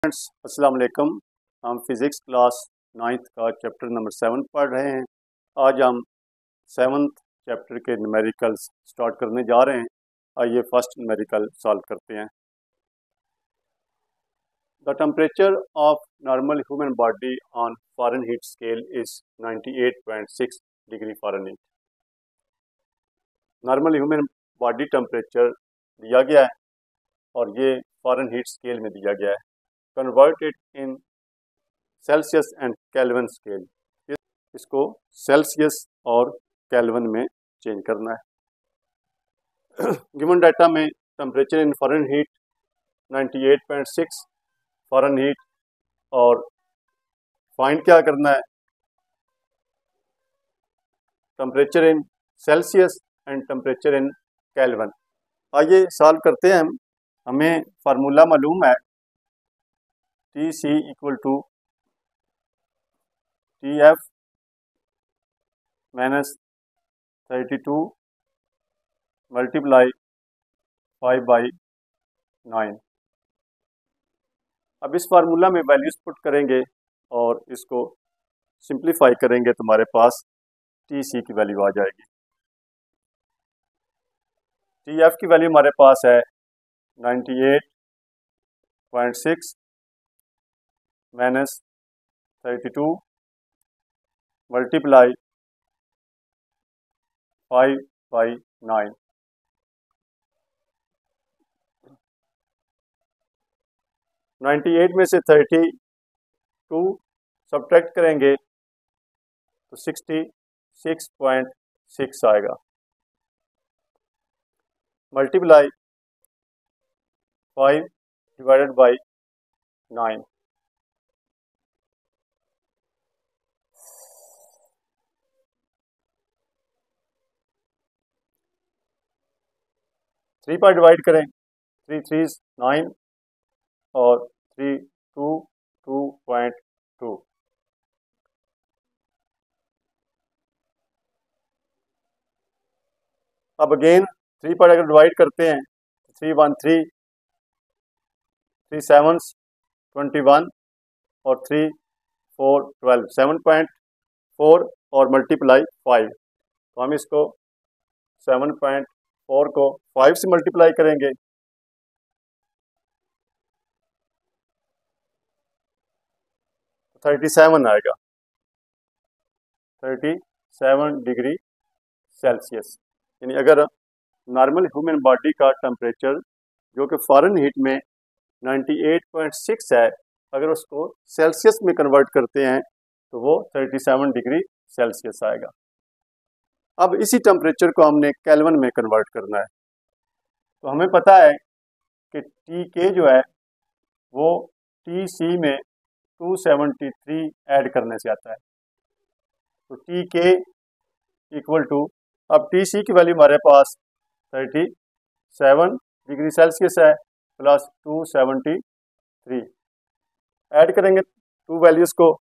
Friends अस्सलाम वालेकुम। हम फिज़िक्स क्लास 9th का चैप्टर नंबर 7 पढ़ रहे हैं। आज हम 7th चैप्टर के न्यूमेरिकल्स स्टार्ट करने जा रहे हैं। आइए फर्स्ट न्यूमेरिकल सॉल्व करते हैं। The temperature of normal human body on Fahrenheit scale is 98.6 degree Fahrenheit. Normal human body temperature दिया गया है और ये फ़ारेनहीट स्केल में दिया गया है। Convert it in Celsius and Kelvin scale. इसको सेल्सियस और केल्विन में चेंज करना है। गिवन डाटा में टेम्परेचर इन फ़ारेनहीट 98.6 फ़ारेनहीट और फाइंड क्या करना है, temperature in Celsius and temperature in Kelvin. आइए सॉल्व करते हैं। हमें फार्मूला मालूम है, T C equal to T F minus 32 multiply 5/9। अब इस फार्मूला में वैल्यूज पुट करेंगे और इसको सिंप्लीफाई करेंगे तो हमारे पास टी सी की वैल्यू आ जाएगी। टी एफ की वैल्यू हमारे पास है 98.6 माइनस 32 मल्टीप्लाई 5/9। 98 में से 32 सब्ट्रैक्ट करेंगे तो 66.6 आएगा, मल्टीप्लाई 5 डिवाइडेड बाई 9। थ्री पर डिवाइड करें, 3 3 9 और 3 2 2.2। अब अगेन 3 पर अगर डिवाइड करते हैं तो 3 1 3, 3 7 21 और 3 4 12, 7.4 और मल्टीप्लाई 5। तो हम इसको 7.4 को 5 से मल्टीप्लाई करेंगे, 37 आएगा, 37 डिग्री सेल्सियस। यानी अगर नॉर्मल ह्यूमन बॉडी का टेम्परेचर जो कि फ़ारेनहीट में 98.6 है, अगर उसको सेल्सियस में कन्वर्ट करते हैं तो वो 37 डिग्री सेल्सियस आएगा। अब इसी टेम्परेचर को हमने केल्विन में कन्वर्ट करना है। तो हमें पता है कि टी के जो है वो टी सी में 273 ऐड करने से आता है। तो टी के इक्वल टू, अब टी सी की वैल्यू हमारे पास 37 डिग्री सेल्सियस है प्लस 273, ऐड करेंगे टू वैल्यूज़ को,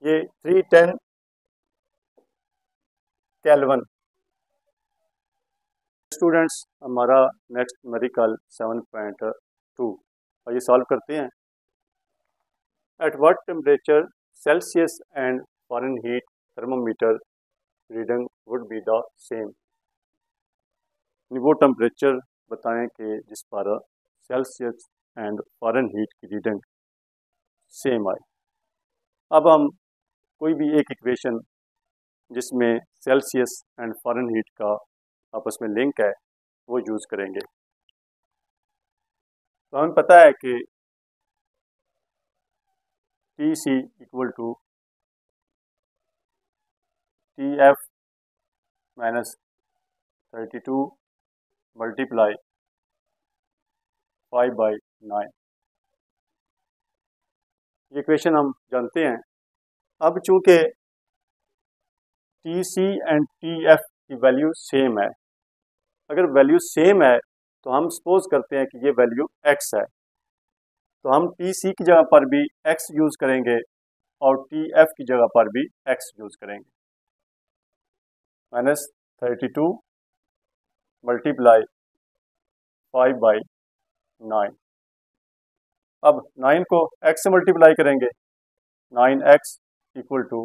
ये 310 केल्विन। स्टूडेंट्स हमारा नेक्स्ट न्यूमेरिकल 7.2 और ये सॉल्व करते हैं। At what temperature Celsius and Fahrenheit thermometer reading would be the same. वो टेम्परेचर बताएं कि जिस पर सेल्सियस एंड फ़ारेनहीट की रीडिंग सेम आए। अब हम कोई भी एक इक्वेशन जिसमें सेल्सियस एंड फ़ारेनहीट का आपस में लिंक है वो यूज़ करेंगे। तो हमें पता है कि T C equal to T F minus 32 multiply 5/9। ये इक्वेशन हम जानते हैं। अब चूंकि T C and T F की वैल्यू सेम है, अगर वैल्यू सेम है तो हम सपोज करते हैं कि ये वैल्यू एक्स है, तो हम टी सी की जगह पर भी एक्स यूज़ करेंगे और टी एफ की जगह पर भी एक्स यूज़ करेंगे। Minus 32 multiply 5/9। अब 9 को x से मल्टीप्लाई करेंगे, 9x इक्वल टू,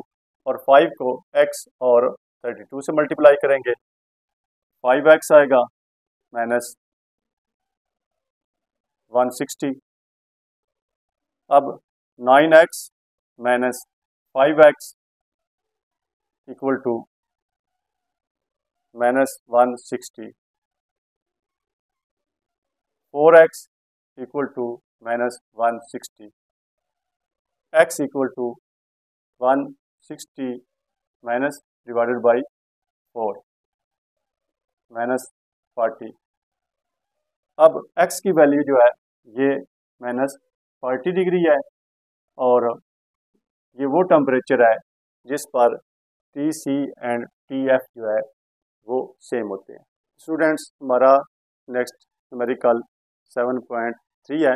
और 5 को x और 32 से मल्टीप्लाई करेंगे, 5x आएगा माइनस 160। अब 9x minus 5x equal to minus 160, 4x equal to minus 160, x equal to 160 minus divided by 4 minus 40। अब x की वैल्यू जो है ये माइनस 40 डिग्री है, और ये वो टेम्परेचर है जिस पर TC एंड TF जो है वो सेम होते हैं। स्टूडेंट्स, हमारा नेक्स्ट न्यूमेरिकल 7.3 है।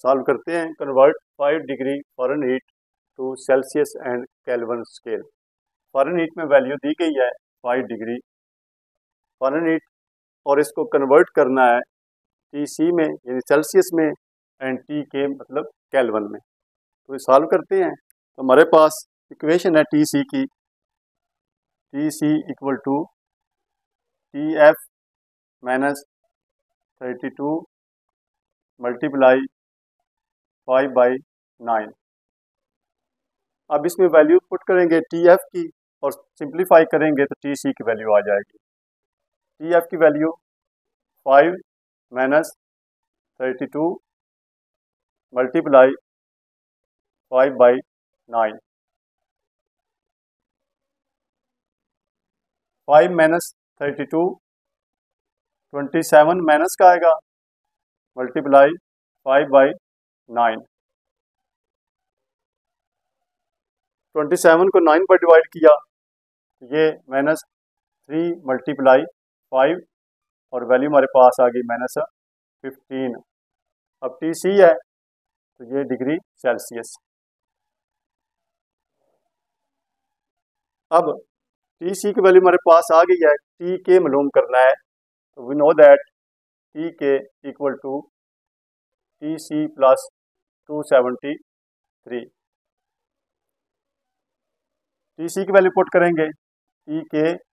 सॉल्व करते हैं। Convert 5 degree Fahrenheit to Celsius and Kelvin scale. Fahrenheit में वैल्यू दी गई है 5 डिग्री फ़ारेनहीट, और इसको कन्वर्ट करना है TC में यानी सेल्सियस में, एंड TK मतलब केल्विन में। तो सॉल्व करते हैं। तो हमारे पास इक्वेशन है TC की, TC equal to TF minus 32 multiply 5/9। अब इसमें वैल्यू पुट करेंगे TF की, और सिंप्लीफाई करेंगे तो TC की वैल्यू आ जाएगी। TF की value 5 minus 32 multiply 5/9। 5 minus 32 27 minus का आएगा, मल्टीप्लाई 5/9। 27 को 9 पर डिवाइड किया, ये माइनस 3 मल्टीप्लाई 5, और वैल्यू हमारे पास आ गई माइनस 15। अब TC है तो ये डिग्री सेल्सियस। अब TC की वैल्यू हमारे पास आ गई है, TK मालूम करना है। तो we know that TK equal to TC plus 273। TC की वैल्यू पुट करेंगे, TK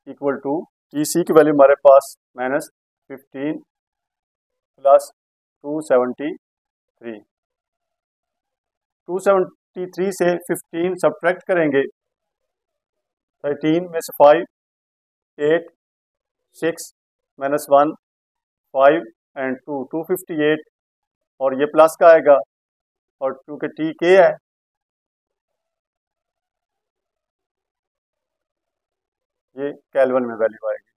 इक्वल टू, TC की वैल्यू हमारे पास माइनस 15 प्लस 273। 273 से 15 सब्ट्रैक्ट करेंगे, 13 में से 5, 8, 6 माइनस 1, 5 एंड 2, 258, और ये प्लस का आएगा, और चूँकि TK है ये केल्विन में वैल्यू आएगी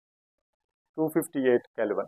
258 केल्विन।